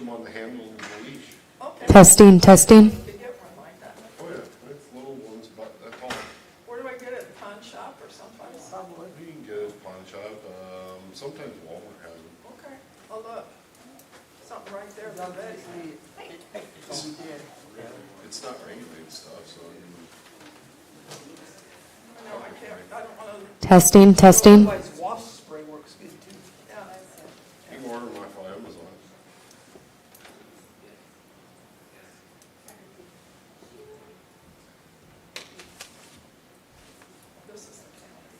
them on the handle of the leash. Okay. Testing, testing. To get one like that. Oh, yeah, it's little ones, but that's all. Where do I get it? Pawn shop or someplace? Probably. You can get it at pawn shop, sometimes Walmart has them. Okay, I'll look. Something right there for Betty. It's not regulated stuff, so I mean, I know, I can't, I don't wanna, Testing, testing. Otherwise, wasp spray works good too. yeah. you can order them off Amazon. This is the county.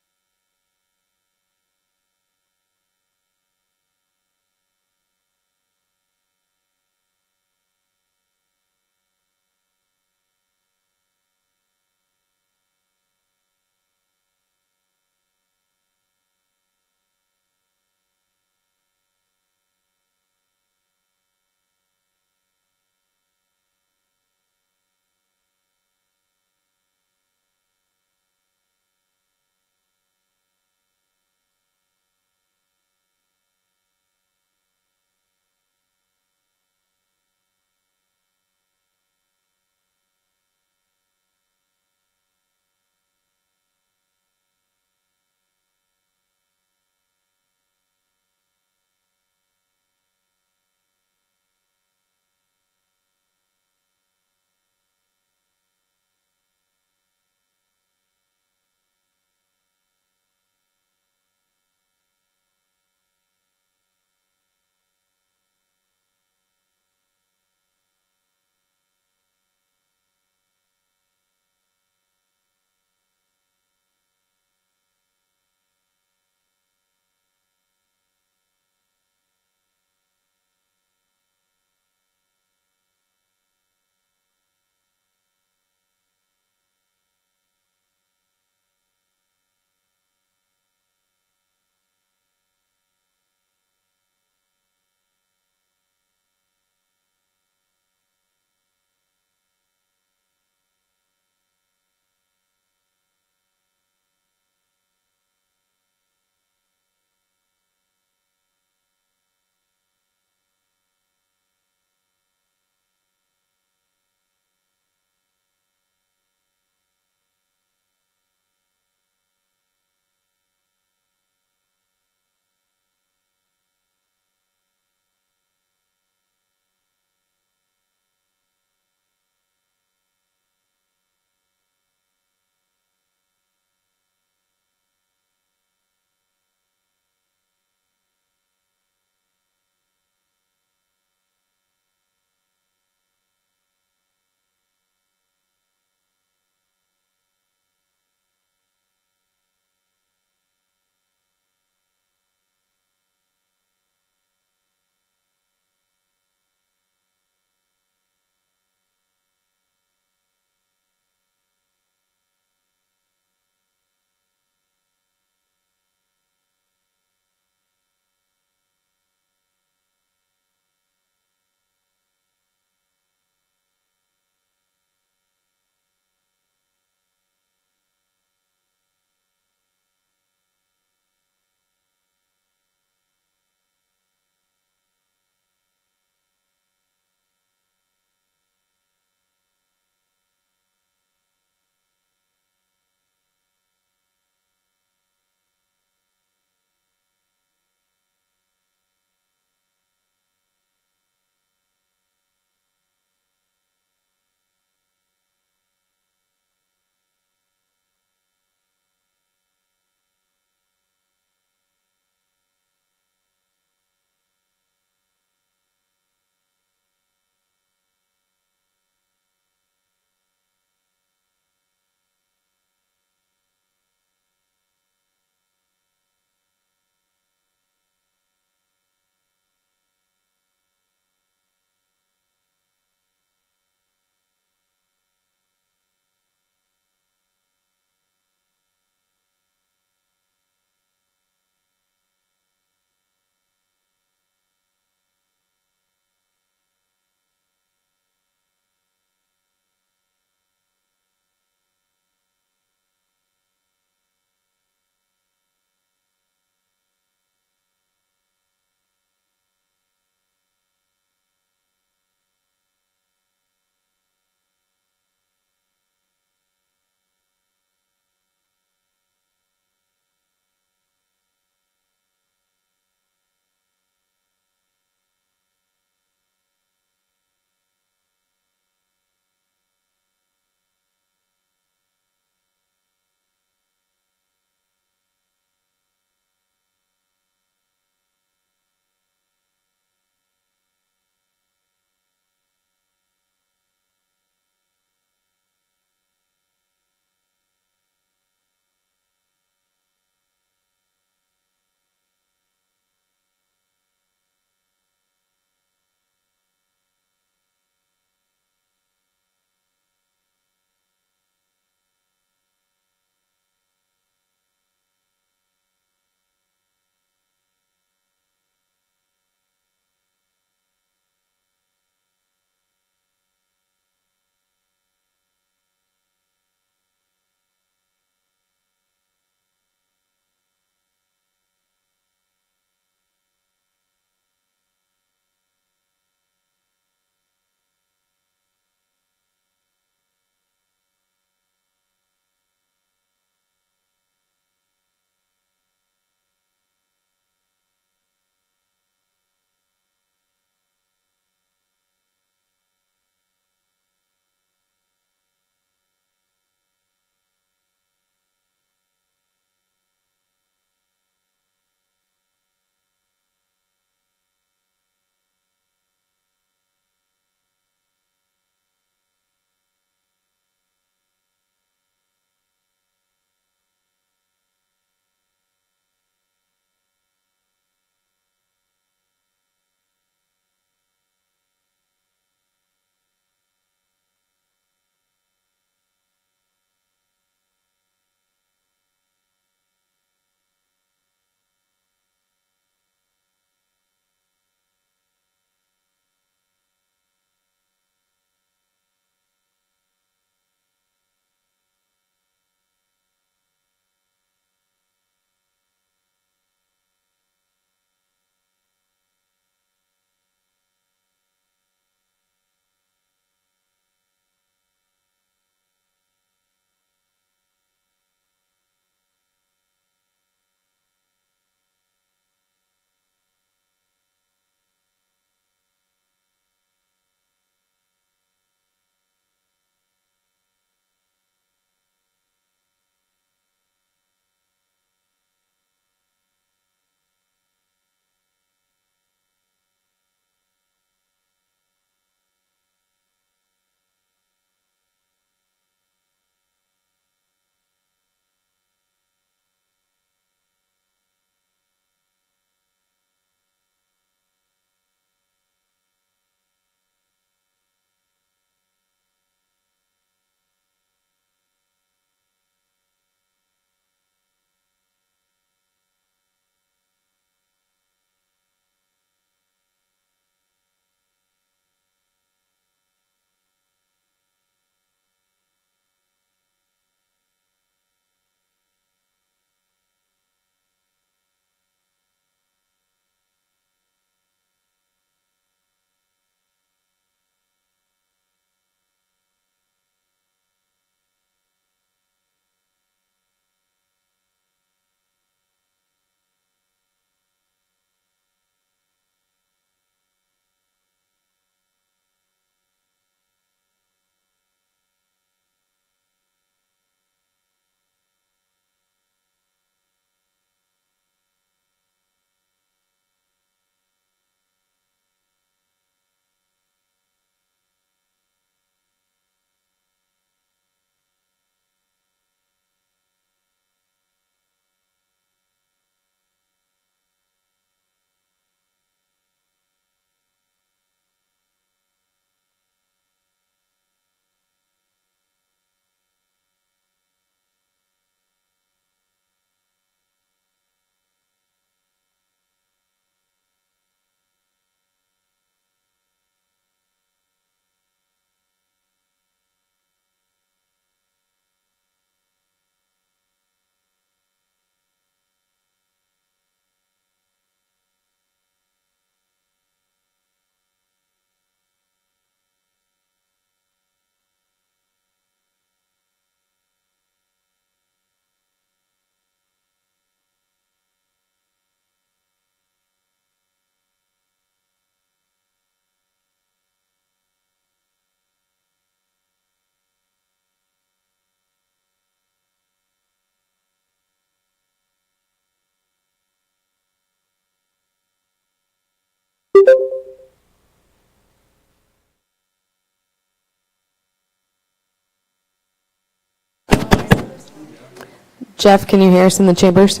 Jeff, can you hear us in the chambers?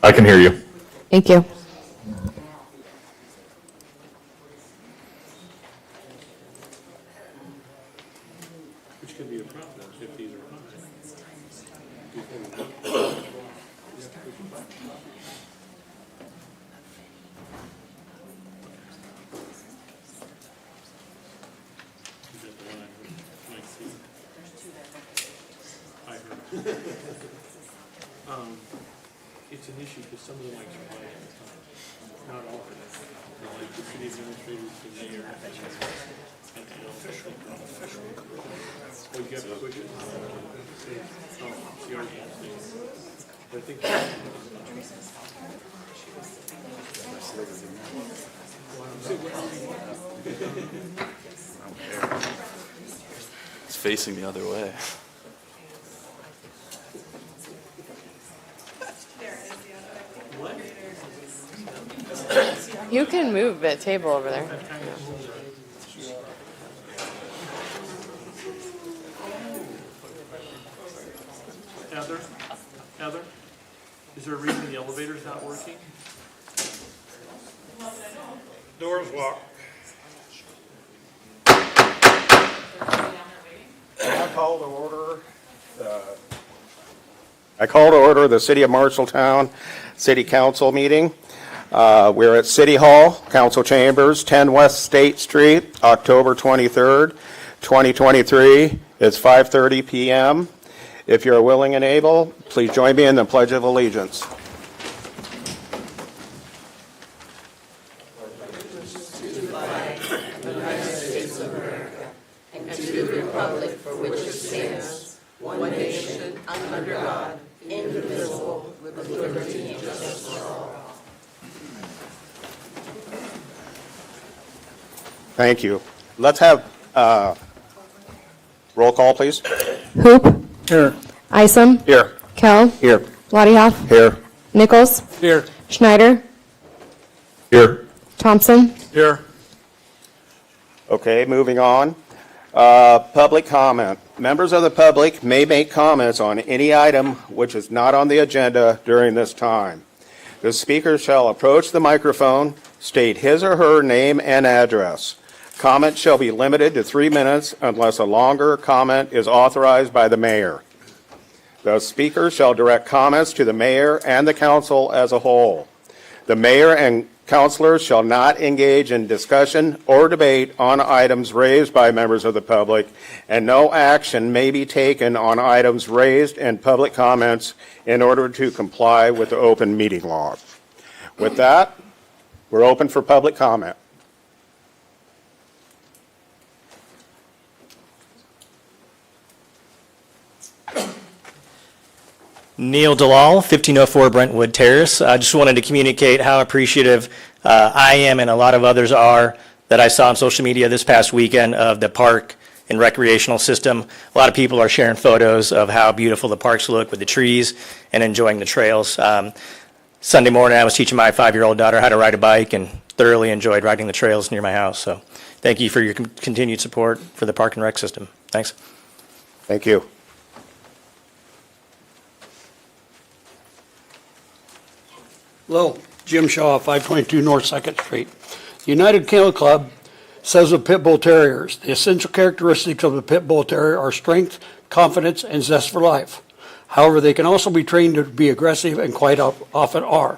I can hear you. Thank you. Which could be a problem if these are high. Is that the one I heard? Might see. I heard. It's an issue because some of the mics are high at the time. Not all of them. They're like the city administrators, the mayor. And the official. Oh, you have to push it. Oh, the argument thing. But I think. It's facing the other way. You can move the table over there. Heather, is there a reason the elevator's not working? Doors locked. I call to order the City of Marshalltown City Council meeting. We're at City Hall, Council Chambers, 10 West State Street, October 23rd, 2023. It's 5:30 p.m. If you're willing and able, please join me in the Pledge of Allegiance. Thank you. Let's have roll call, please. Hoop. Here. Isom. Here. Kell. Here. Lottiehoff. Here. Nichols. Here. Schneider. Here. Thompson. Here. Okay, moving on. Public comment. Members of the public may make comments on any item which is not on the agenda during this time. The speaker shall approach the microphone, state his or her name and address. Comment shall be limited to 3 minutes unless a longer comment is authorized by the mayor. The speaker shall direct comments to the mayor and the council as a whole. The mayor and councilors shall not engage in discussion or debate on items raised by members of the public, and no action may be taken on items raised in public comments in order to comply with the open meeting law. With that, we're open for public comment. Neil Dalal, 1504 Brentwood Terrace. I just wanted to communicate how appreciative I am and a lot of others are that I saw on social media this past weekend of the park and recreational system. A lot of people are sharing photos of how beautiful the parks look with the trees and enjoying the trails. Sunday morning, I was teaching my 5-year-old daughter how to ride a bike and thoroughly enjoyed riding the trails near my house. So thank you for your continued support for the park and rec system. Thanks. Thank you. Hello, Jim Shaw, 522 North 2nd Street. The United Kennel Club says of pit bull terriers, the essential characteristics of the pit bull terrier are strength, confidence, and zest for life. However, they can also be trained to be aggressive and quite often are.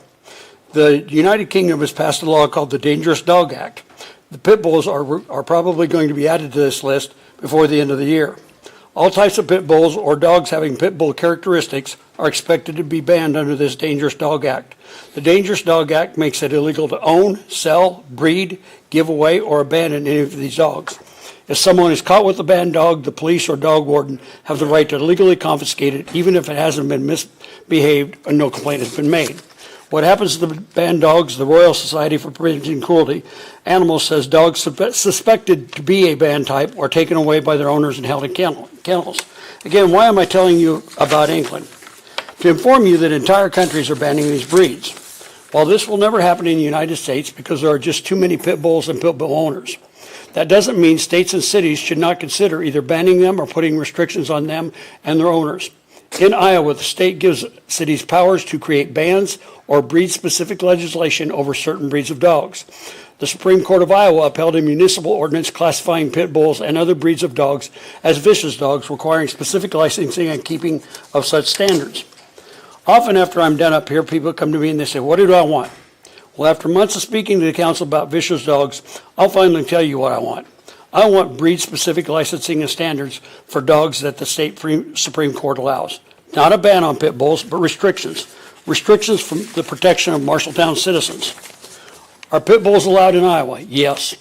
The United Kingdom has passed a law called the Dangerous Dog Act. The pit bulls are probably going to be added to this list before the end of the year. All types of pit bulls or dogs having pit bull characteristics are expected to be banned under this Dangerous Dog Act. The Dangerous Dog Act makes it illegal to own, sell, breed, give away, or abandon any of these dogs. If someone is caught with a banned dog, the police or dog warden have the right to legally confiscate it, even if it hasn't been misbehaved and no complaint has been made. What happens to the banned dogs? The Royal Society for Preventing Cruelty Animals says dogs suspected to be a banned type are taken away by their owners and held in kennels. Again, why am I telling you about England? To inform you that entire countries are banning these breeds. While this will never happen in the United States because there are just too many pit bulls and pit bull owners, that doesn't mean states and cities should not consider either banning them or putting restrictions on them and their owners. In Iowa, the state gives cities powers to create bans or breed-specific legislation over certain breeds of dogs. The Supreme Court of Iowa upheld a municipal ordinance classifying pit bulls and other breeds of dogs as vicious dogs, requiring specific licensing and keeping of such standards. Often after I'm done up here, people come to me and they say, what do I want? Well, after months of speaking to the council about vicious dogs, I'll finally tell you what I want. I want breed-specific licensing and standards for dogs that the state Supreme Court allows. Not a ban on pit bulls, but restrictions. Restrictions from the protection of Marshalltown citizens. Are pit bulls allowed in Iowa? Yes.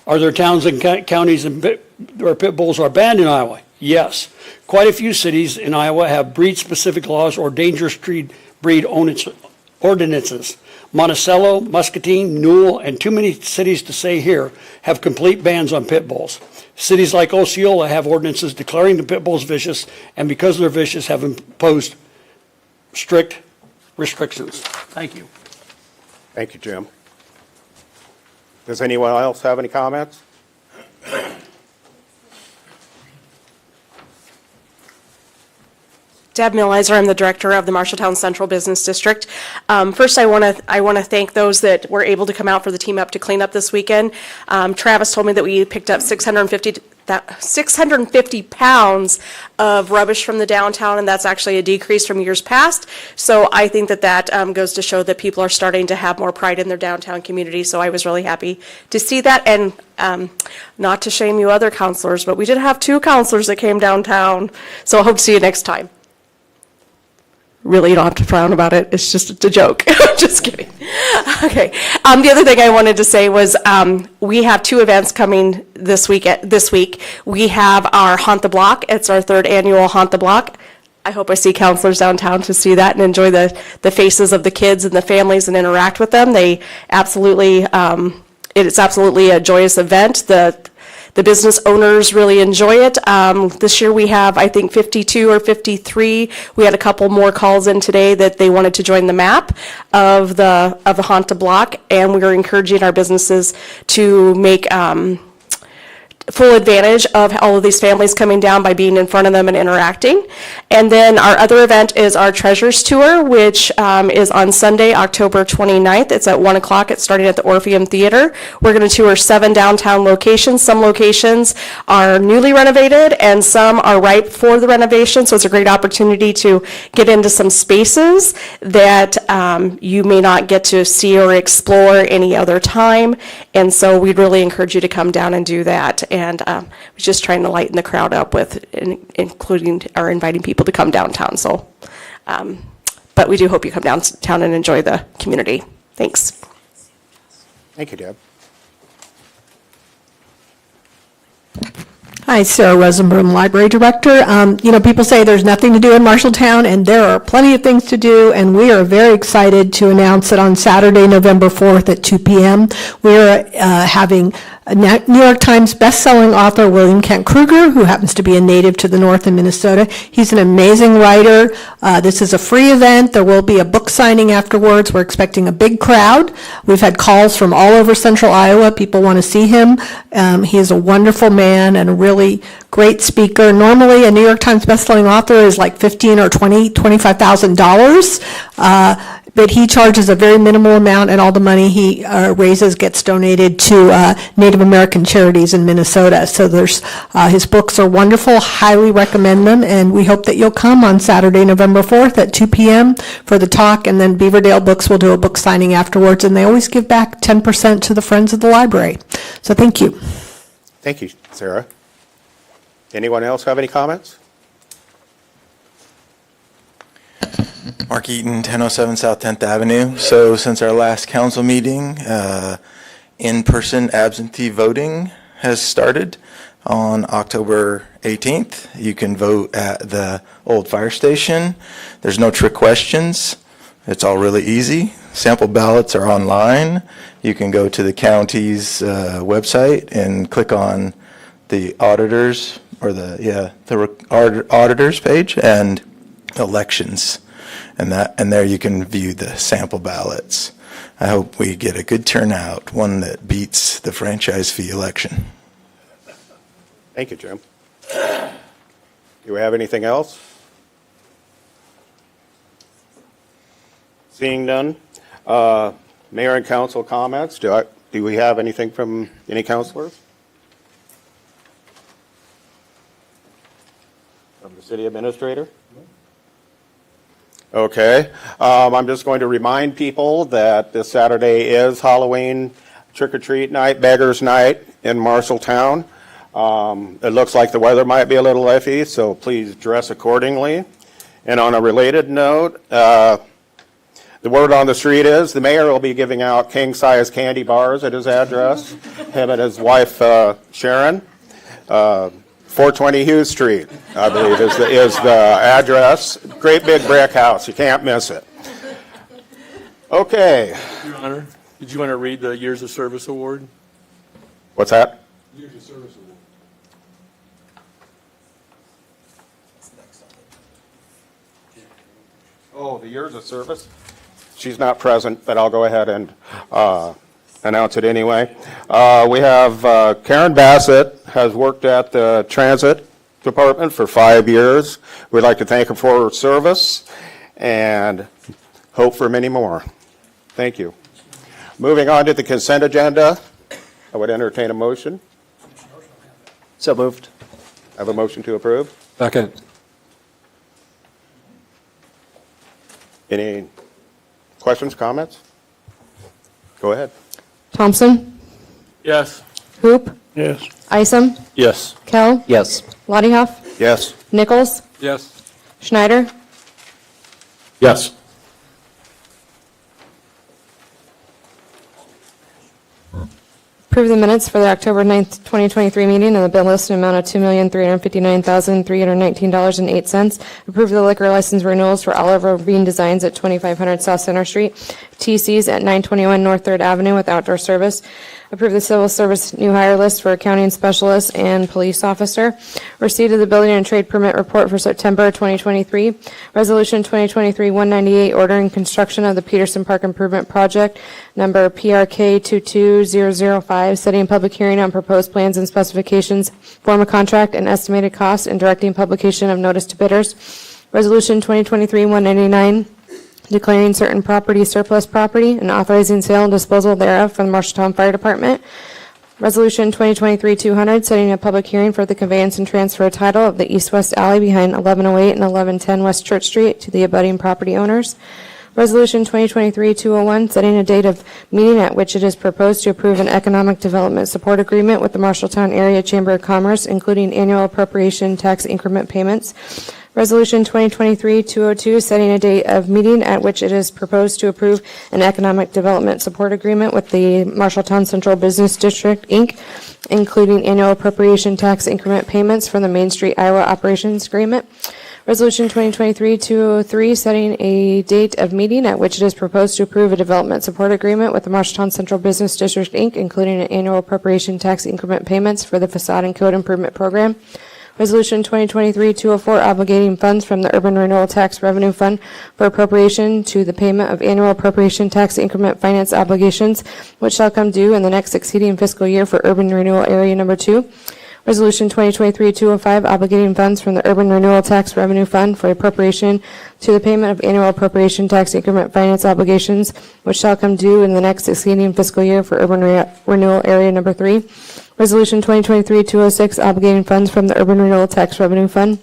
Are there towns and counties where pit bulls are banned in Iowa? Yes. Quite a few cities in Iowa have breed-specific laws or dangerous breed ordinances. Monticello, Muscatine, Newell, and too many cities to say here have complete bans on pit bulls. Cities like Osceola have ordinances declaring the pit bulls vicious, and because they're vicious, have imposed strict restrictions. Thank you. Thank you, Jim. Does anyone else have any comments? Deb Millizer, I'm the director of the Marshalltown Central Business District. First, I want to thank those that were able to come out for the Team Up to clean up this weekend. Travis told me that we picked up 650 pounds of rubbish from the downtown, and that's actually a decrease from years past. So I think that goes to show that people are starting to have more pride in their downtown community. So I was really happy to see that. And not to shame you other counselors, but we did have 2 counselors that came downtown. So I hope to see you next time. Really, you don't have to frown about it. It's just a joke. Just kidding. Okay. The other thing I wanted to say was we have 2 events coming this week. We have our Haunt the Block. It's our 3rd annual Haunt the Block. I hope I see counselors downtown to see that and enjoy the faces of the kids and the families and interact with them. It is absolutely a joyous event. The business owners really enjoy it. This year we have, I think, 52 or 53. We had a couple more calls in today that they wanted to join the map of the Haunt the Block, and we are encouraging our businesses to make full advantage of all of these families coming down by being in front of them and interacting. And then our other event is our Treasures Tour, which is on Sunday, October 29th. It's at 1 o'clock. It's starting at the Orpheum Theater. We're going to tour 7 downtown locations. Some locations are newly renovated and some are ripe for the renovation. So it's a great opportunity to get into some spaces that you may not get to see or explore any other time. And so we'd really encourage you to come down and do that. And we're just trying to lighten the crowd up with including or inviting people to come downtown. So, but we do hope you come downtown and enjoy the community. Thanks. Thank you, Deb. Hi, Sarah Rosenbroom, Library Director. People say there's nothing to do in Marshalltown, and there are plenty of things to do, and we are very excited to announce that on Saturday, November 4th at 2 p.m., we are having New York Times best-selling author William Kent Kruger, who happens to be a native to the north in Minnesota. He's an amazing writer. This is a free event. There will be a book signing afterwards. We're expecting a big crowd. We've had calls from all over central Iowa. People want to see him. He is a wonderful man and a really great speaker. Normally, a New York Times best-selling author is like $15,000 or $25,000. But he charges a very minimal amount, and all the money he raises gets donated to Native American charities in Minnesota. So his books are wonderful, highly recommend them, and we hope that you'll come on Saturday, November 4th at 2 p.m. for the talk, and then Beaverdale Books will do a book signing afterwards, and they always give back 10% to the Friends of the Library. So thank you. Thank you, Sarah. Anyone else have any comments? Mark Eaton, 1007 South 10th Avenue. So since our last council meeting, in-person absentee voting has started on October 18th. You can vote at the old fire station. There's no trick questions. It's all really easy. Sample ballots are online. You can go to the county's website and click on the auditors or the auditors page and elections. And there you can view the sample ballots. I hope we get a good turnout, one that beats the franchise fee election. Thank you, Jim. Do we have anything else? Seeing none. Mayor and council comments. Do we have anything from any councilors? From the city administrator? Okay. I'm just going to remind people that this Saturday is Halloween trick-or-treat night, beggars night in Marshalltown. It looks like the weather might be a little iffy, so please dress accordingly. And on a related note, the word on the street is the mayor will be giving out king-size candy bars at his address. Him and his wife, Sharon. 420 Hughes Street, I believe, is the address. Great big brick house. You can't miss it. Okay. Your Honor, did you want to read the Years of Service Award? What's that? Years of Service Award. Oh, the years of service? She's not present, but I'll go ahead and announce it anyway. We have Karen Bassett has worked at the Transit Department for 5 years. We'd like to thank her for her service and hope for many more. Thank you. Moving on to the consent agenda, I would entertain a motion. So moved. I have a motion to approve. Second. Any questions, comments? Go ahead. Thompson, Yes. Hoop, Yes. Isom, Yes. Kell, Yes. Lottie Huff, Yes. Nichols, Yes. Schneider, Yes. approve the minutes for the October 9th, 2023 meeting and the bill list in amount of $2,359,319.08. Approve the liquor license renewals for Oliver Bean Designs at 2500 South Center Street, TC's at 921 North 3rd Avenue with outdoor service. Approve the civil service new hire list for accounting specialist and police officer. Receipt of the building and trade permit report for September 2023. Resolution 2023-198 ordering construction of the Peterson Park Improvement Project, number PRK 22005, setting a public hearing on proposed plans and specifications, form a contract and estimated cost, and directing publication of notice to bidders. Resolution 2023-199 declaring certain property surplus property and authorizing sale and disposal thereof from the Marshalltown Fire Department. Resolution 2023-200, setting a public hearing for the conveyance and transfer of title of the east-west alley behind 1108 and 1110 West Church Street to the abutting property owners. Resolution 2023-201, setting a date of meeting at which it is proposed to approve an economic development support agreement with the Marshalltown Area Chamber of Commerce, including annual appropriation tax increment payments. Resolution 2023-202, setting a date of meeting at which it is proposed to approve an economic development support agreement with the Marshalltown Central Business District, Inc., including annual appropriation tax increment payments from the Main Street, Iowa Operations Agreement. Resolution 2023-203, setting a date of meeting at which it is proposed to approve a development support agreement with the Marshalltown Central Business District, Inc., including an annual appropriation tax increment payments for the facade and code improvement program. Resolution 2023-204, obligating funds from the Urban Renewal Tax Revenue Fund for appropriation to the payment of annual appropriation tax increment finance obligations, which shall come due in the next succeeding fiscal year for Urban Renewal Area Number 2. Resolution 2023-205, obligating funds from the Urban Renewal Tax Revenue Fund for appropriation to the payment of annual appropriation tax increment finance obligations, which shall come due in the next succeeding fiscal year for Urban Renewal Area Number 3. Resolution 2023-206, obligating funds from the Urban Renewal Tax Revenue Fund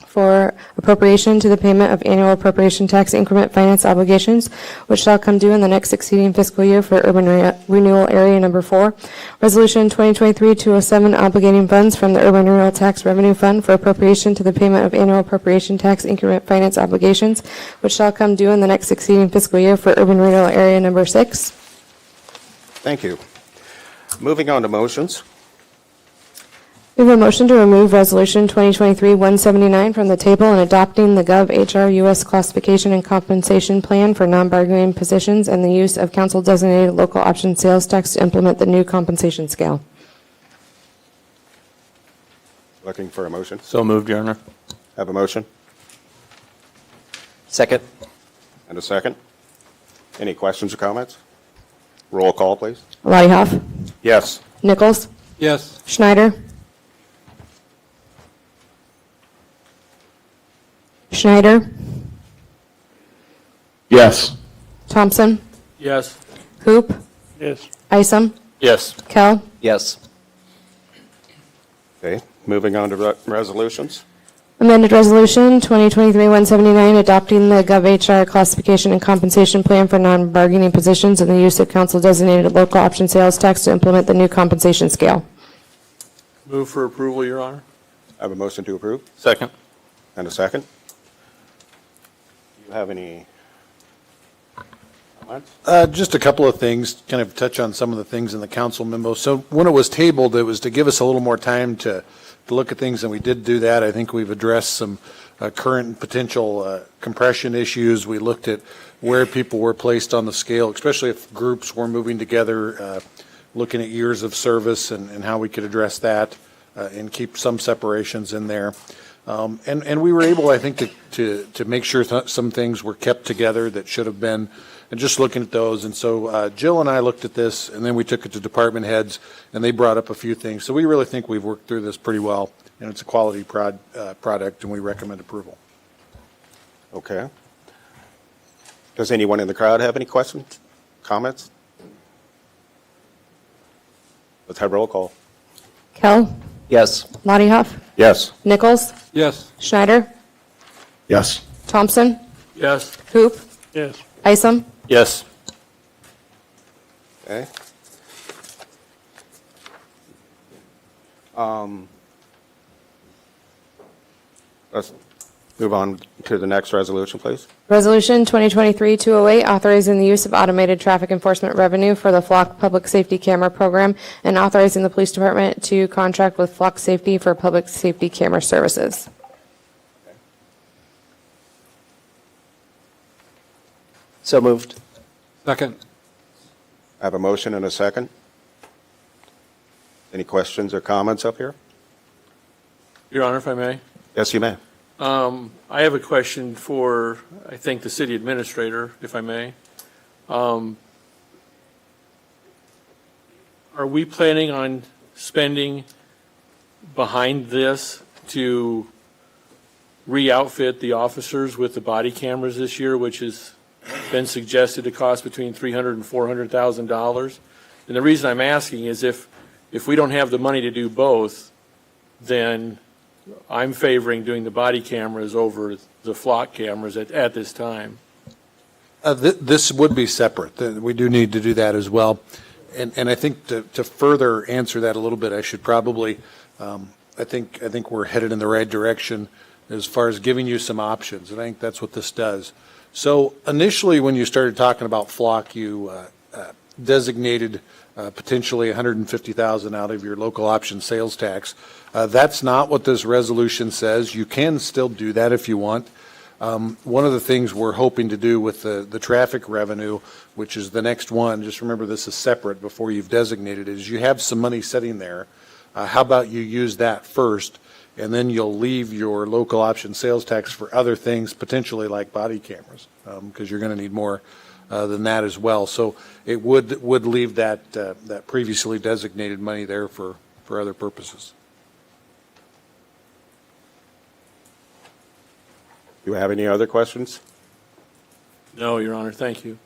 for appropriation to the payment of annual appropriation tax increment finance obligations, which shall come due in the next succeeding fiscal year for Urban Renewal Area Number 4. Resolution 2023-207, obligating funds from the Urban Renewal Tax Revenue Fund for appropriation to the payment of annual appropriation tax increment finance obligations, which shall come due in the next succeeding fiscal year for Urban Renewal Area Number 6. Thank you. Moving on to motions. We have a motion to remove Resolution 2023-179 from the table and adopting the GovHR U.S. classification and compensation plan for non-bargaining positions and the use of council-designated local option sales tax to implement the new compensation scale. Looking for a motion. So moved, Your Honor. Have a motion Second. and a second. Any questions or comments? Roll call, please. Lottie Huff, Yes. Nichols, Yes. Schneider, Yes. Thompson, Yes. Hoop, Yes. Isom, Yes. Kell, Yes. Okay, moving on to resolutions. Amended Resolution 2023-179, adopting the GovHR classification and compensation plan for non-bargaining positions and the use of council-designated local option sales tax to implement the new compensation scale. Move for approval, Your Honor. I have a motion to approve Second. and a second. Do you have any comments? Just a couple of things, kind of touch on some of the things in the council memo. So when it was tabled, it was to give us a little more time to look at things, and we did do that. I think we've addressed some current and potential compression issues. We looked at where people were placed on the scale, especially if groups were moving together, looking at years of service and how we could address that and keep some separations in there. And we were able, I think, to make sure some things were kept together that should have been, and just looking at those. And so Jill and I looked at this, and then we took it to department heads, and they brought up a few things. So we really think we've worked through this pretty well, and it's a quality product, and we recommend approval. Okay. Does anyone in the crowd have any questions, comments? Let's have roll call. Kell, Yes. Lottie Hoff, Yes. Nichols, Yes. Schneider, Yes. Thompson, Yes. Hoop, Yes. Isom, Yes. Okay. Let's move on to the next resolution, please. Resolution 2023-208, authorizing the use of automated traffic enforcement revenue for the Flock Public Safety Camera Program and authorizing the police department to contract with Flock Safety for public safety camera services. So moved. Second. I have a motion and a second. Any questions or comments up here? Your Honor, if I may. Yes, you may. I have a question for, I think, the city administrator, if I may. Are we planning on spending behind this to re-outfit the officers with the body cameras this year, which has been suggested to cost between $300,000 and $400,000? And the reason I'm asking is if we don't have the money to do both, then I'm favoring doing the body cameras over the flock cameras at this time. This would be separate. We do need to do that as well. And I think to further answer that a little bit, I should probably, I think we're headed in the right direction as far as giving you some options. And I think that's what this does. So initially, when you started talking about flock, you designated potentially $150,000 out of your local option sales tax. That's not what this resolution says. You can still do that if you want. One of the things we're hoping to do with the traffic revenue, which is the next one, just remember this is separate before you've designated it, is you have some money sitting there. How about you use that first, and then you'll leave your local option sales tax for other things, potentially like body cameras, because you're going to need more than that as well. So it would leave that previously designated money there for other purposes. Do you have any other questions? No, Your Honor, thank you.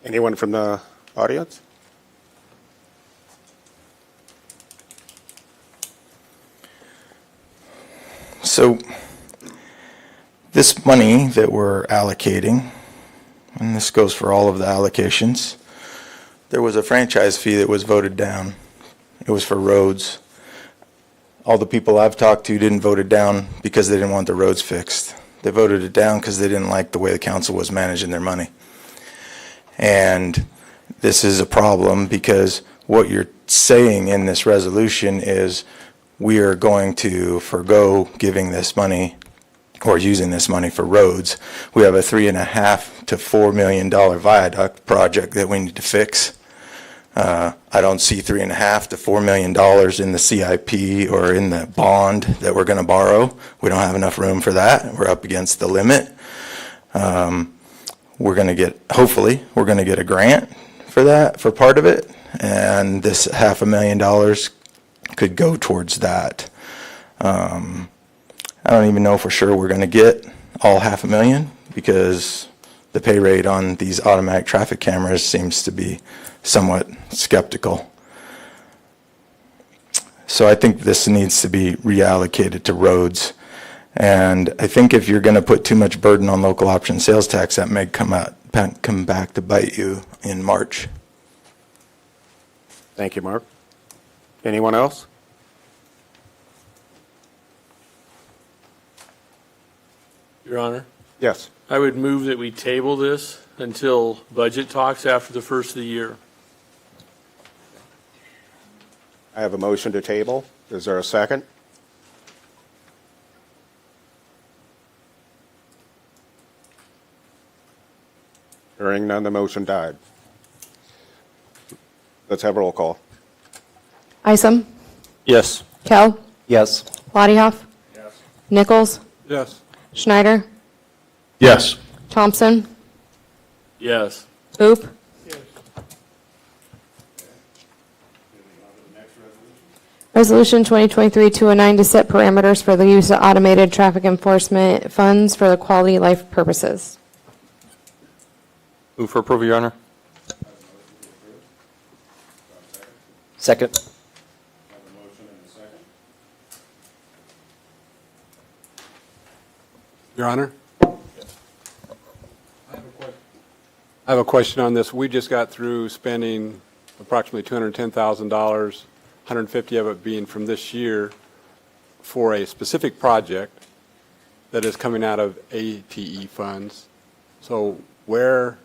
Anyone from the audience? So this money that we're allocating, and this goes for all of the allocations, there was a franchise fee that was voted down. It was for roads. All the people I've talked to didn't vote it down because they didn't want the roads fixed. They voted it down because they didn't like the way the council was managing their money. And this is a problem because what you're saying in this resolution is we are going to forego giving this money or using this money for roads. We have a $3.5 to $4 million viaduct project that we need to fix. I don't see $3.5 to $4 million in the CIP or in the bond that we're going to borrow. We don't have enough room for that. We're up against the limit. We're going to get, hopefully, we're going to get a grant for that, for part of it, and this $500,000 could go towards that. I don't even know for sure we're going to get all $500,000 because the pay rate on these automatic traffic cameras seems to be somewhat skeptical. So I think this needs to be reallocated to roads. And I think if you're going to put too much burden on local option sales tax, that may come back to bite you in March. Thank you, Mark. Anyone else? Your Honor, Yes. I would move that we table this until budget talks after the first of the year. I have a motion to table. Is there a second? Hearing none, the motion died. Let's have a roll call. Isom, Yes. Kell, Yes. Lottiehoff, Nichols, Yes. Schneider, Yes. Thompson, Yes. Hoop. Resolution 2023-209 to set parameters for the use of automated traffic enforcement funds for the quality of life purposes. Move for approval, Your Honor. Second. Your Honor? I have a question on this. We just got through spending approximately $210,000, 150 of it being from this year, for a specific project that is coming out of ATE funds. So where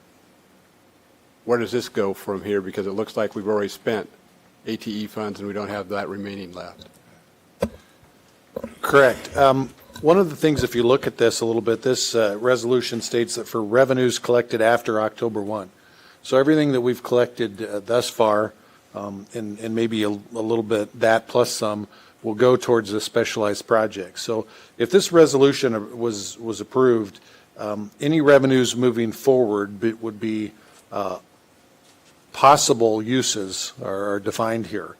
does this go from here? Because it looks like we've already spent ATE funds and we don't have that remaining left. Correct. One of the things, if you look at this a little bit, this resolution states that for revenues collected after October 1. So everything that we've collected thus far, and maybe a little bit that plus some, will go towards a specialized project. So if this resolution was approved, any revenues moving forward would be possible uses are defined here.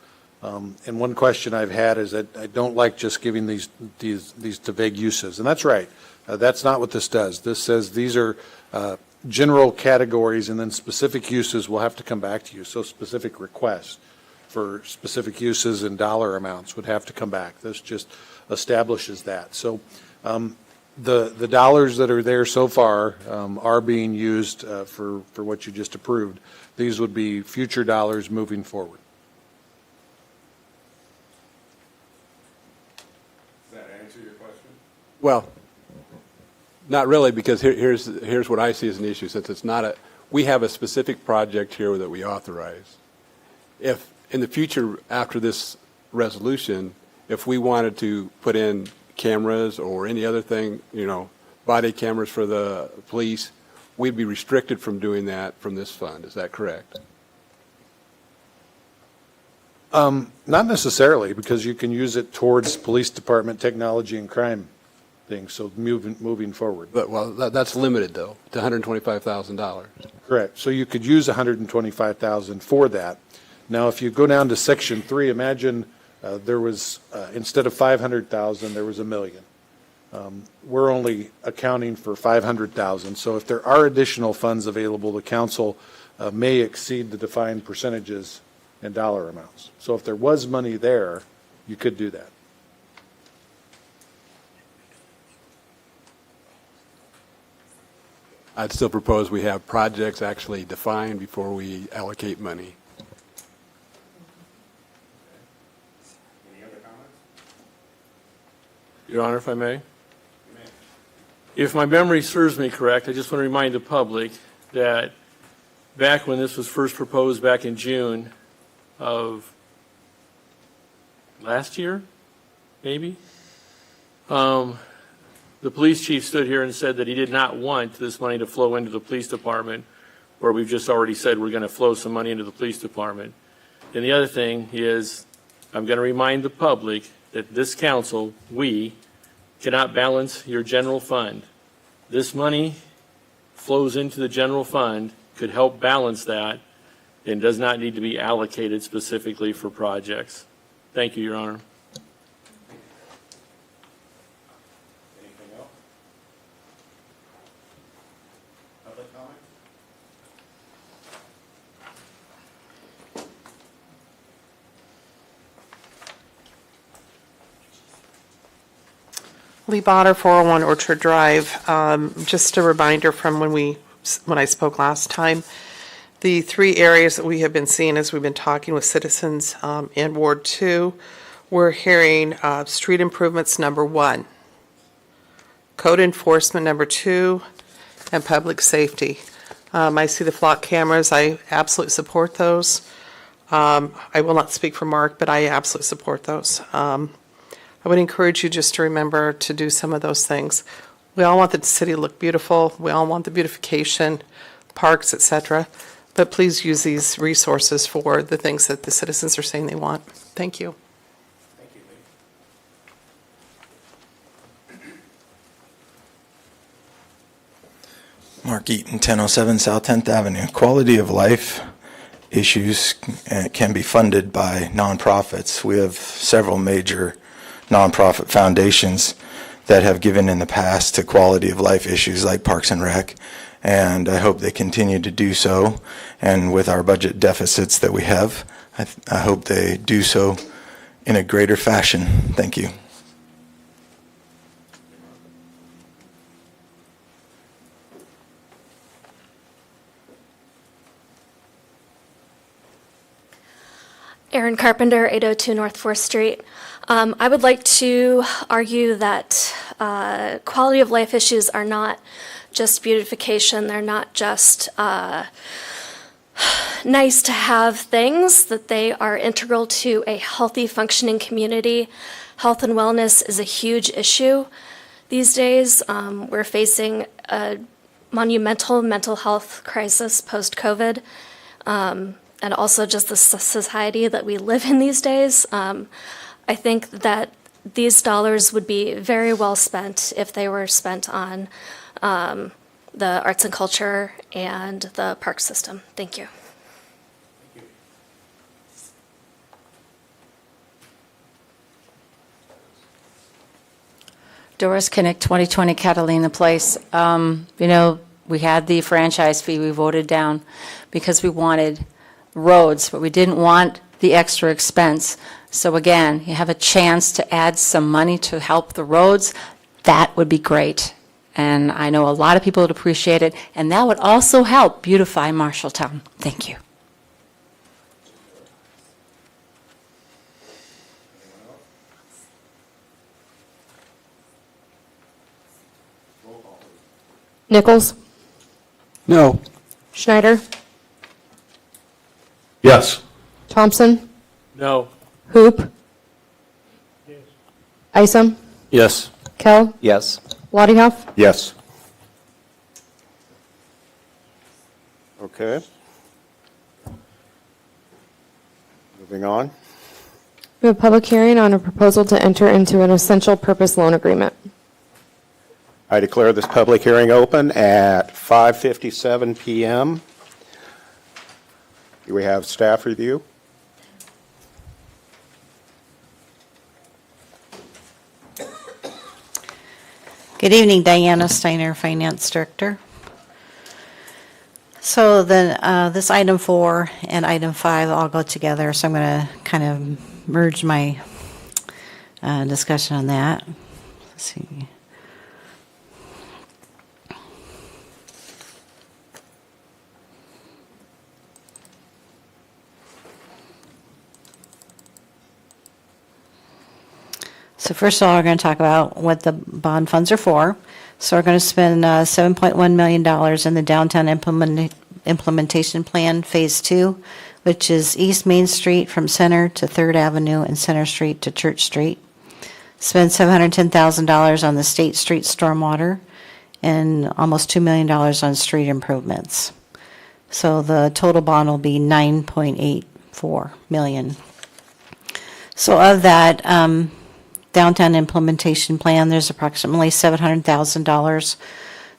And one question I've had is that I don't like just giving these to vague uses. And that's right. That's not what this does. This says these are general categories, and then specific uses will have to come back to you. So specific requests for specific uses and dollar amounts would have to come back. This just establishes that. So the dollars that are there so far are being used for what you just approved. These would be future dollars moving forward. Well, not really, because here's what I see as an issue, since it's not we have a specific project here that we authorize. If in the future, after this resolution, if we wanted to put in cameras or any other thing, body cameras for the police, we'd be restricted from doing that from this fund. Is that correct? Not necessarily, because you can use it towards police department technology and crime things, so moving forward. But, well, that's limited, though, to $125,000. Correct. So you could use $125,000 for that. Now, if you go down to Section 3, imagine there was, instead of $500,000, there was $1 million. We're only accounting for $500,000. So if there are additional funds available, the council may exceed the defined percentages and dollar amounts. So if there was money there, you could do that. I'd still propose we have projects actually defined before we allocate money. Your Honor, if I may? If my memory serves me correct, I just want to remind the public that back when this was first proposed back in June of last year, maybe, the police chief stood here and said that he did not want this money to flow into the police department, where we've just already said we're going to flow some money into the police department. And the other thing is, I'm going to remind the public that this council, we, cannot balance your general fund. This money flows into the general fund, could help balance that, and does not need to be allocated specifically for projects. Thank you, Your Honor. Anything else? Public comment? Lee Botter, 401 Orchard Drive. Just a reminder from when I spoke last time, the 3 areas that we have been seeing as we've been talking with citizens in Ward 2, we're hearing street improvements, number 1, code enforcement, number 2, and public safety. I see the flock cameras. I absolutely support those. I will not speak for Mark, but I absolutely support those. I would encourage you just to remember to do some of those things. We all want the city to look beautiful. We all want the beautification, parks, etc. But please use these resources for the things that the citizens are saying they want. Thank you. Mark Eaton, 1007 South 10th Avenue. Quality of life issues can be funded by nonprofits. We have several major nonprofit foundations that have given in the past to quality of life issues like Parks and Rec, and I hope they continue to do so. And with our budget deficits that we have, I hope they do so in a greater fashion. Thank you. Erin Carpenter, 802 North 4th Street. I would like to argue that quality of life issues are not just beautification. They're not just nice to have things, that they are integral to a healthy, functioning community. Health and wellness is a huge issue these days. We're facing a monumental mental health crisis post-COVID. And also just the society that we live in these days. I think that these dollars would be very well spent if they were spent on the arts and culture and the park system. Thank you. Doris Kinnick, 2020 Catalina Place. We had the franchise fee we voted down because we wanted roads, but we didn't want the extra expense. So again, you have a chance to add some money to help the roads. That would be great. And I know a lot of people would appreciate it. And that would also help beautify Marshalltown. Thank you. Nichols? No. Schneider? Yes. Thompson? No. Hoop? Isom? Yes. Kell? Yes. Lottie-Huff? Yes. Okay. Moving on. We have a public hearing on a proposal to enter into an essential purpose loan agreement. I declare this public hearing open at 5:57 PM. Do we have staff review? Good evening, Diana Steiner, Finance Director. So this item 4 and item 5 all go together, so I'm going to kind of merge my discussion on that. Let's see. So first of all, we're going to talk about what the bond funds are for. So we're going to spend $7.1 million in the Downtown Implementation Plan Phase 2, which is East Main Street from Center to 3rd Avenue and Center Street to Church Street. Spend $710,000 on the State Street stormwater and almost $2 million on street improvements. So the total bond will be $9.84 million. So of that, Downtown Implementation Plan, there's approximately $700,000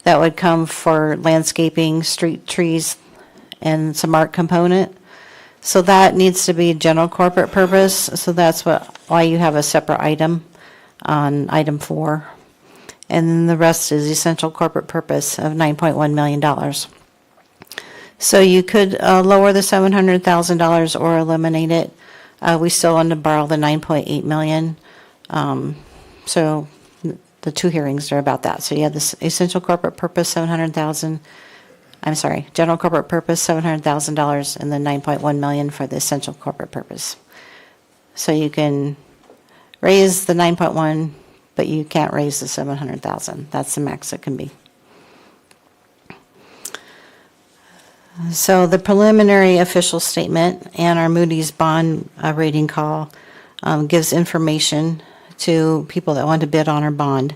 that would come for landscaping, street trees, and some art component. So that needs to be general corporate purpose, so that's why you have a separate item on item 4. And then the rest is essential corporate purpose of $9.1 million. So you could lower the $700,000 or eliminate it. We still want to borrow the $9.8 million. So the the two hearings are about that. So you have this essential corporate purpose, general corporate purpose, $700,000, and then 9.1 million for the essential corporate purpose. So you can raise the 9.1, but you can't raise the 700,000. That's the max it can be. So the preliminary official statement and our Moody's bond rating call gives information to people that want to bid on our bond.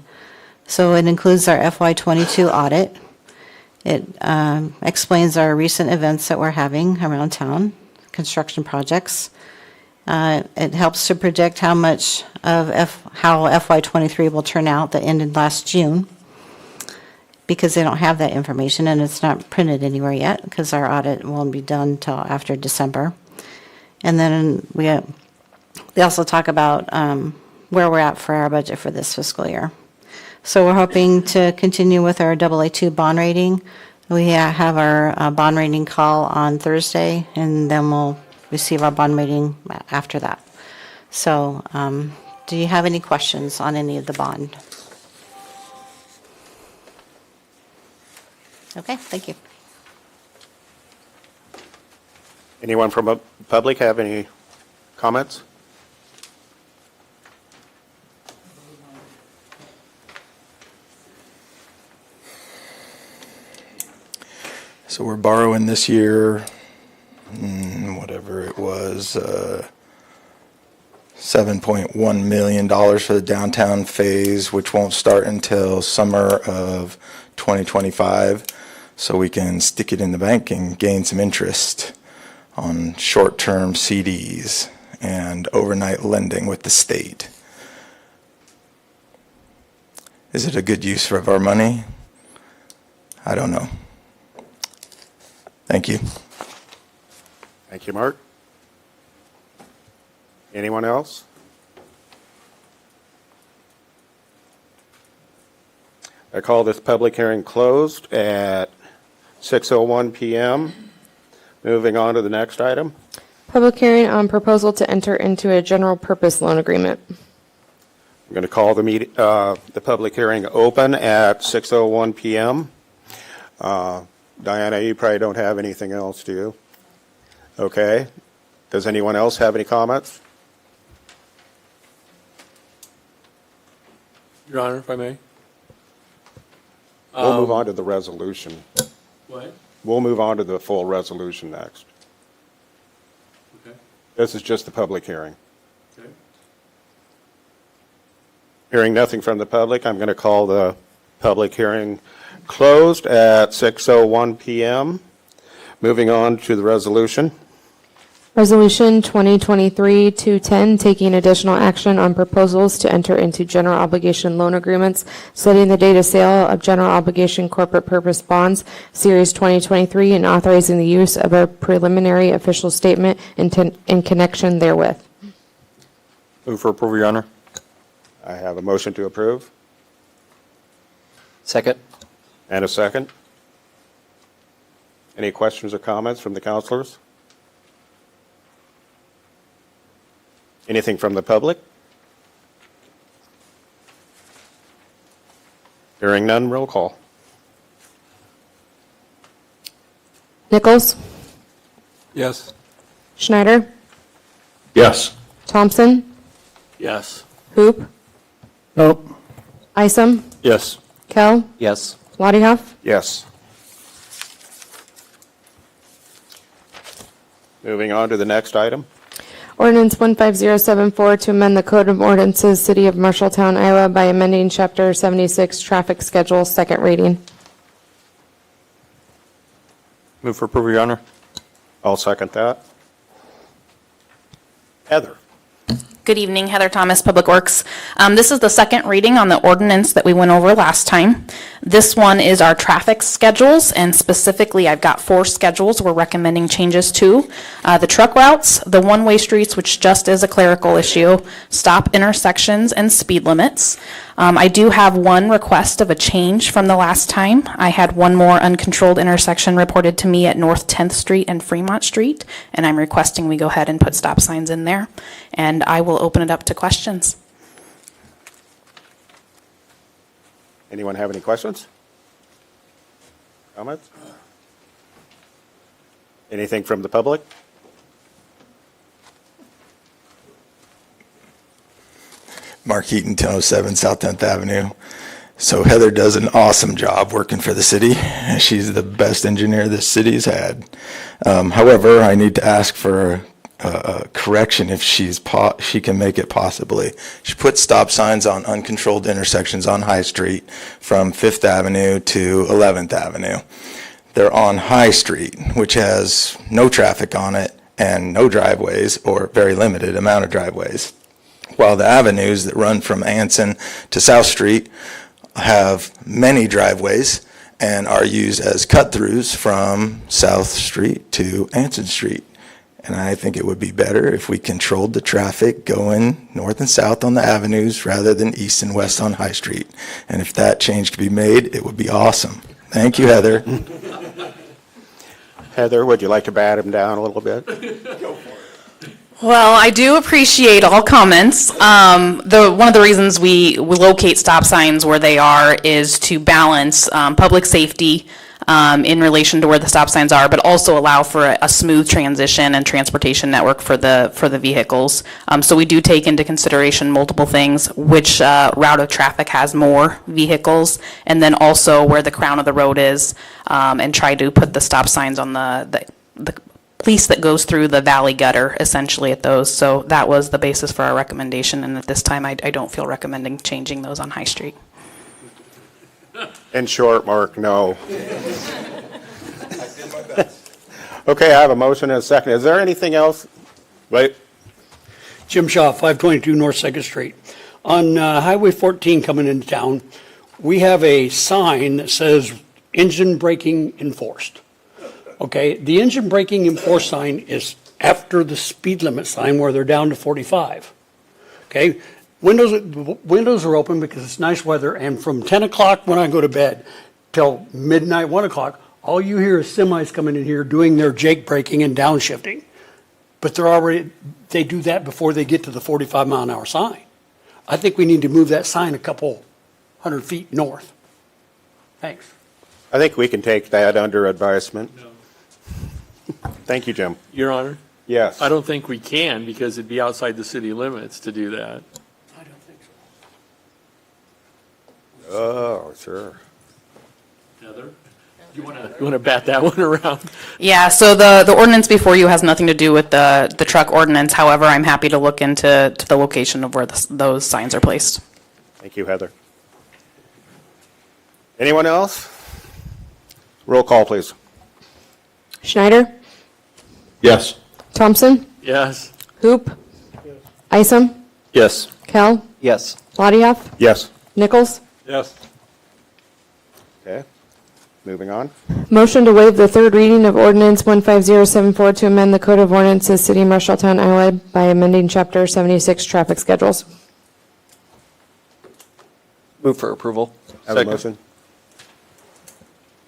So it includes our FY22 audit. It explains our recent events that we're having around town, construction projects. It helps to predict how much of how FY23 will turn out that ended last June, because they don't have that information and it's not printed anywhere yet because our audit won't be done till after December. And then they also talk about where we're at for our budget for this fiscal year. So we're hoping to continue with our AA2 bond rating. We have our bond rating call on Thursday, and then we'll receive our bond rating after that. So do you have any questions on any of the bond? Okay, thank you. Anyone from the public have any comments? So we're borrowing this year, whatever it was, $7.1 million for the downtown phase, which won't start until summer of 2025. So we can stick it in the bank and gain some interest on short-term CDs and overnight lending with the state. Is it a good use of our money? I don't know. Thank you. Thank you, Mark. Anyone else? I call this public hearing closed at 6:01 PM. Moving on to the next item. Public hearing on proposal to enter into a general purpose loan agreement. I'm going to call the public hearing open at 6:01 PM. Diana, you probably don't have anything else, do you? Okay. Does anyone else have any comments? Your Honor, if I may. We'll move on to the resolution. What? We'll move on to the full resolution next. Okay. This is just the public hearing. Okay. Hearing nothing from the public, I'm going to call the public hearing closed at 6:01 PM. Moving on to the resolution. Resolution 2023-210, taking additional action on proposals to enter into general obligation loan agreements, setting the date of sale of general obligation corporate purpose bonds, Series 2023, and authorizing the use of a preliminary official statement in connection therewith. Move for approval, Your Honor. I have a motion to approve Second. and a second. Any questions or comments from the councilors? Anything from the public? Hearing none, roll call. Nichols? Yes. Schneider? Yes. Thompson? Yes. Hoop? Nope. Isom? Yes. Kell? Yes. Lottiehoff? Yes. Moving on to the next item. Ordinance 15074 to amend the Code of Ordinances, City of Marshalltown, Iowa by amending Chapter 76 Traffic Schedule, second reading. Move for approval, Your Honor. I'll second that. Heather. Good evening, Heather Thomas, Public Works. This is the second reading on the ordinance that we went over last time. This one is our traffic schedules, and specifically, I've got 4 schedules we're recommending changes to. The truck routes, the one-way streets, which just is a clerical issue, stop intersections, and speed limits. I do have one request of a change from the last time. I had one more uncontrolled intersection reported to me at North 10th Street and Fremont Street, and I'm requesting we go ahead and put stop signs in there. And I will open it up to questions. Anyone have any questions? Comments? Anything from the public? Mark Heaton, 1007 South 10th Avenue. So Heather does an awesome job working for the city. She's the best engineer this city's had. However, I need to ask for a correction if she can make it possibly. She puts stop signs on uncontrolled intersections on High Street from 5th Avenue to 11th Avenue. They're on High Street, which has no traffic on it and no driveways, or very limited amount of driveways. While the avenues that run from Anson to South Street have many driveways and are used as cut-throughs from South Street to Anson Street. And I think it would be better if we controlled the traffic going north and south on the avenues rather than east and west on High Street. And if that change could be made, it would be awesome. Thank you, Heather. Heather, would you like to bat him down a little bit? Well, I do appreciate all comments. One of the reasons we locate stop signs where they are is to balance public safety in relation to where the stop signs are, but also allow for a smooth transition and transportation network for the vehicles. So we do take into consideration multiple things, which route of traffic has more vehicles, and then also where the crown of the road is, and try to put the stop signs on the piece that goes through the valley gutter, essentially, at those. So that was the basis for our recommendation, and at this time, I don't feel recommending changing those on High Street. In short, Mark, no. Okay, I have a motion and a second. Is there anything else? Wait. Jim Shaw, 522 North 2nd Street. On Highway 14 coming into town, we have a sign that says engine braking enforced. Okay, the engine braking enforced sign is after the speed limit sign where they're down to 45. Okay, windows are open because it's nice weather, and from 10 o'clock when I go to bed till midnight, 1 o'clock, all you hear is semis coming in here doing their jake braking and downshifting. But they do that before they get to the 45-mile-an-hour sign. I think we need to move that sign a couple 100 feet north. Thanks. I think we can take that under advisement. Thank you, Jim. Your Honor? Yes. I don't think we can, because it'd be outside the city limits to do that. I don't think so. Oh, sure. Heather? You want to bat that one around? Yeah, so the ordinance before you has nothing to do with the truck ordinance. However, I'm happy to look into the location of where those signs are placed. Thank you, Heather. Anyone else? Roll call, please. Schneider? Yes. Thompson? Yes. Hoop? Isom? Yes. Kell? Yes. Ladihaf? Yes. Nichols? Yes. Okay, moving on. Motion to waive the third reading of ordinance 15074 to amend the Code of Ordinances, City of Marshalltown, Iowa by amending Chapter 76 traffic schedules. Move for approval. Have a motion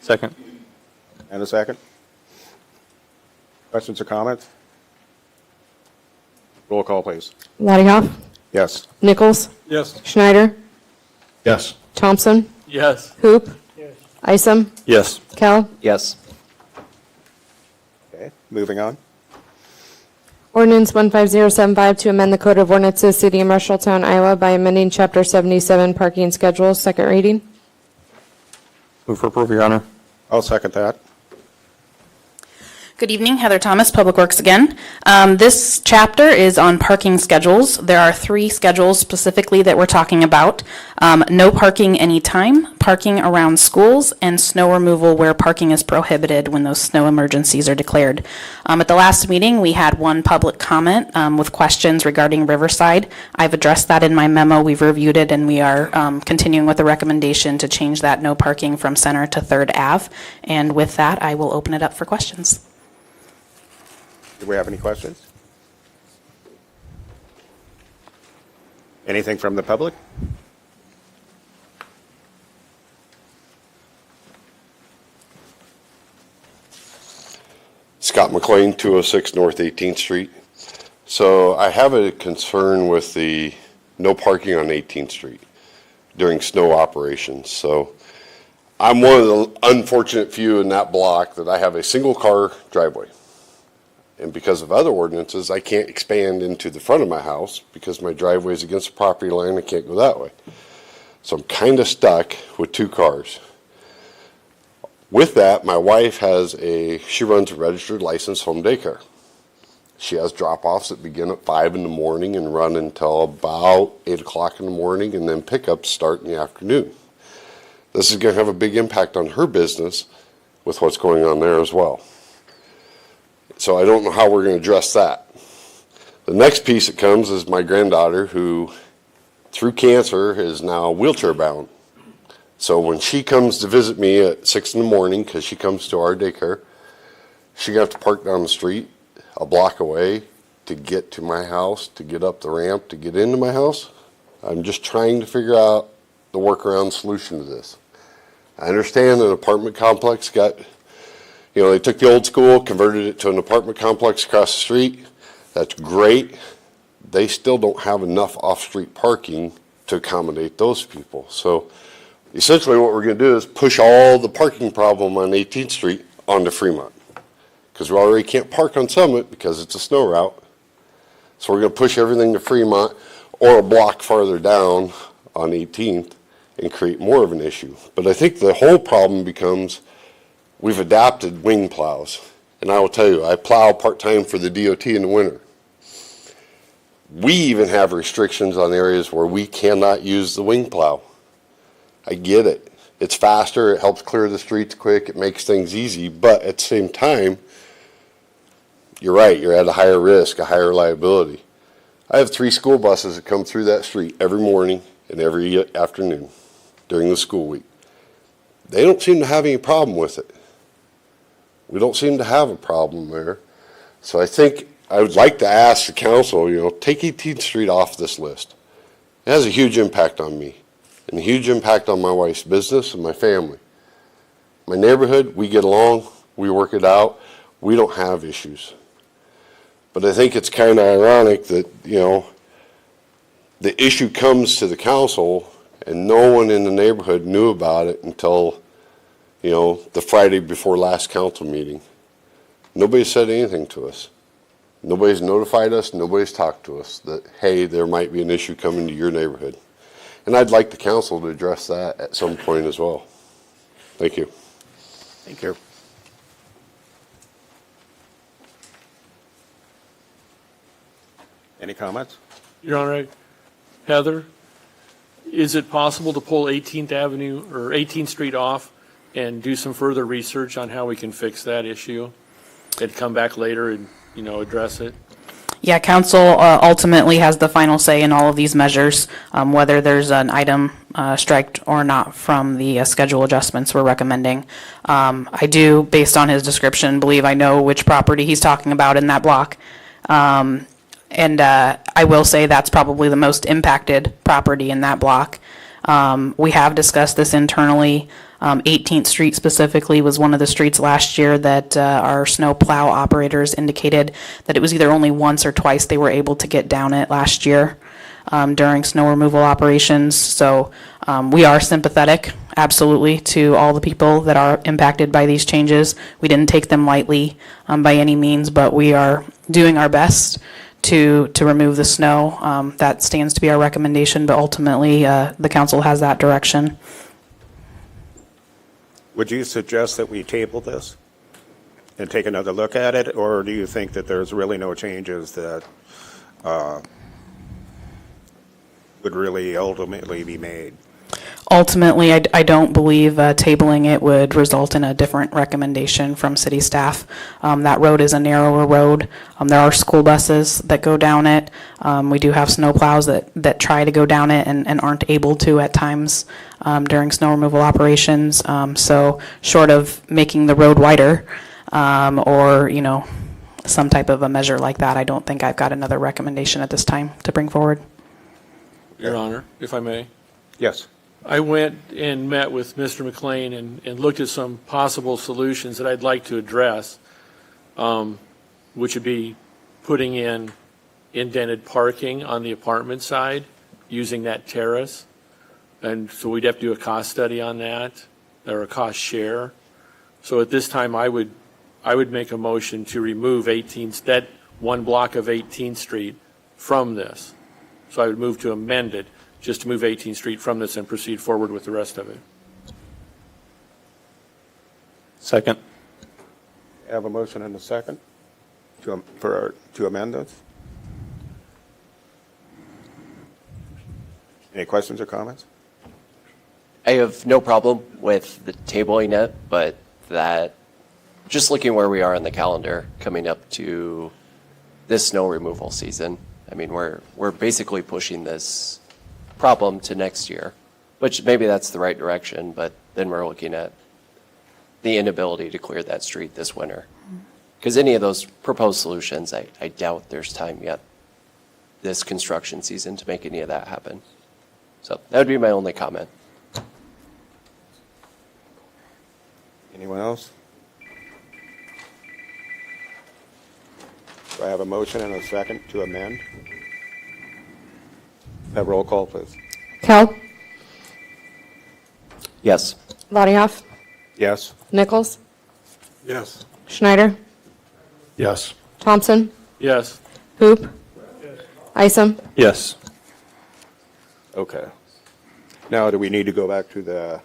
Second. and a second. Questions or comments? Roll call, please. Ladihaf? Yes. Nichols? Yes. Schneider? Yes. Thompson? Yes. Hoop? Isom? Yes. Kell? Yes. Okay, moving on. Ordinance 15075 to amend the Code of Ordinances, City of Marshalltown, Iowa by amending Chapter 77 parking schedules, second reading. Move for approval, Your Honor. I'll second that. Good evening, Heather Thomas, Public Works again. This chapter is on parking schedules. There are 3 schedules specifically that we're talking about. No parking anytime, parking around schools, and snow removal where parking is prohibited when those snow emergencies are declared. At the last meeting, we had one public comment with questions regarding Riverside. I've addressed that in my memo. We've reviewed it, and we are continuing with the recommendation to change that no parking from Center to 3rd Ave. And with that, I will open it up for questions. Do we have any questions? Anything from the public? Scott McLean, 206 North 18th Street. So I have a concern with the no parking on 18th Street. during snow operations. So I'm one of the unfortunate few in that block that I have a single car driveway. And because of other ordinances, I can't expand into the front of my house because my driveway is against the property line. I can't go that way. So I'm kind of stuck with 2 cars. With that, my wife she runs a registered licensed home daycare. She has drop-offs that begin at 5 in the morning and run until about 8 o'clock in the morning, and then pickups start in the afternoon. This is going to have a big impact on her business with what's going on there as well. So I don't know how we're going to address that. The next piece that comes is my granddaughter, who through cancer is now wheelchair bound. So when she comes to visit me at 6 in the morning, because she comes to our daycare, she's going to have to park down the street a block away to get to my house, to get up the ramp, to get into my house. I'm just trying to figure out the workaround solution to this. I understand an apartment complex they took the old school, converted it to an apartment complex across the street. That's great. They still don't have enough off-street parking to accommodate those people. So essentially what we're going to do is push all the parking problem on 18th Street onto Fremont, because we already can't park on Summit because it's a snow route. So we're going to push everything to Fremont or a block farther down on 18th and create more of an issue. But I think the whole problem becomes we've adapted wing plows. And I will tell you, I plow part-time for the DOT in the winter. We even have restrictions on areas where we cannot use the wing plow. I get it. It's faster, it helps clear the streets quick, it makes things easy, but at the same time, you're right, you're at a higher risk, a higher liability. I have 3 school buses that come through that street every morning and every afternoon during the school week. They don't seem to have any problem with it. We don't seem to have a problem there. So I think I would like to ask the council, take 18th Street off this list. It has a huge impact on me and a huge impact on my wife's business and my family. My neighborhood, we get along, we work it out, we don't have issues. But I think it's kind of ironic that, the issue comes to the council and no one in the neighborhood knew about it until, the Friday before last council meeting. Nobody said anything to us. Nobody's notified us, nobody's talked to us that, hey, there might be an issue coming to your neighborhood. And I'd like the council to address that at some point as well. Thank you. Thank you. Any comments? Your Honor, Heather, is it possible to pull 18th Avenue or 18th Street off and do some further research on how we can fix that issue and come back later and, address it? Yeah, council ultimately has the final say in all of these measures, whether there's an item striked or not from the schedule adjustments we're recommending. I do, based on his description, believe I know which property he's talking about in that block. And I will say that's probably the most impacted property in that block. We have discussed this internally. 18th Street specifically was one of the streets last year that our snow plow operators indicated that it was either only once or twice they were able to get down it last year during snow removal operations. So we are sympathetic, absolutely, to all the people that are impacted by these changes. We didn't take them lightly by any means, but we are doing our best to remove the snow. That stands to be our recommendation, but ultimately the council has that direction. Would you suggest that we table this and take another look at it, or do you think that there's really no changes that would really ultimately be made? Ultimately, I don't believe tabling it would result in a different recommendation from city staff. That road is a narrower road. There are school buses that go down it. We do have snow plows that try to go down it and aren't able to at times during snow removal operations. So short of making the road wider or, some type of a measure like that, I don't think I've got another recommendation at this time to bring forward. Your Honor, if I may. Yes. I went and met with Mr. McLean and looked at some possible solutions that I'd like to address, which would be putting in indented parking on the apartment side, using that terrace And so we'd have to do a cost study on that, or a cost share. So at this time, I would make a motion to remove 18th, that one block of 18th Street from this. So I would move to amend it, just to move 18th Street from this and proceed forward with the rest of it. Second. I have a motion and a second to amend this. Any questions or comments? I have no problem with the tabling it, but that, just looking where we are on the calendar, coming up to this snow removal season, I mean, we're basically pushing this problem to next year, which maybe that's the right direction, but then we're looking at the inability to clear that street this winter. Because any of those proposed solutions, I doubt there's time yet this construction season to make any of that happen. So that would be my only comment. Anyone else? Do I have a motion and a second to amend? Have roll call, please. Kell? Yes. Lottiehoff? Yes. Nichols? Yes. Schneider? Yes. Thompson? Yes. Hoop? Isom? Yes. Okay. Now, do we need to go back to the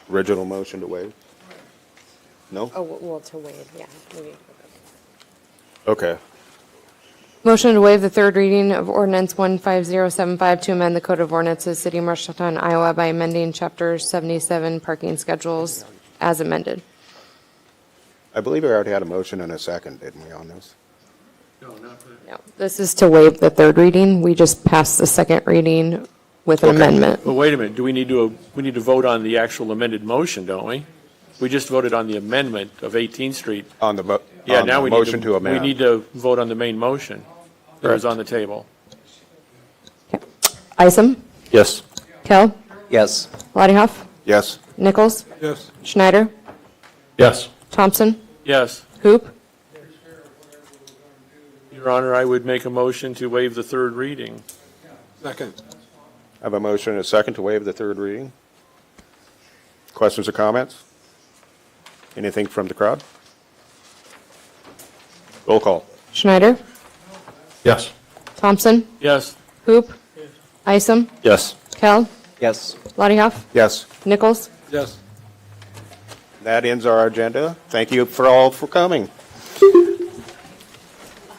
original motion to waive? No? Oh, well, to waive, yeah. Okay. Motion to waive the third reading of ordinance 15075 to amend the Code of Ordinances, City of Marshalltown, Iowa by amending Chapter 77 parking schedules as amended. I believe we already had a motion and a second, didn't we, on this? No, this is to waive the third reading. We just passed the second reading with an amendment. But wait a minute, we need to vote on the actual amended motion, don't we? We just voted on the amendment of 18th Street. On the Yeah, on now the we motion need to amend. We need to vote on the main motion that is on the table. Isom? Yes. Kell? Yes. Lottiehoff? Yes. Nichols? Yes. Schneider? Yes. Thompson? Yes. Hoop? Your Honor, I would make a motion to waive the third reading. Second. I have a motion and a second to waive the third reading. Questions or comments? Anything from the crowd? Roll call. Schneider? Yes. Thompson? Yes. Hoop? Isom? Yes. Kell? Yes. Lottiehoff? Yes. Nichols? Yes. That ends our agenda. Thank you for all for coming.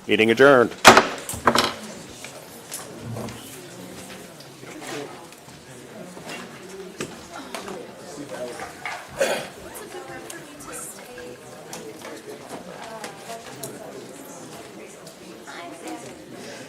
Meeting adjourned.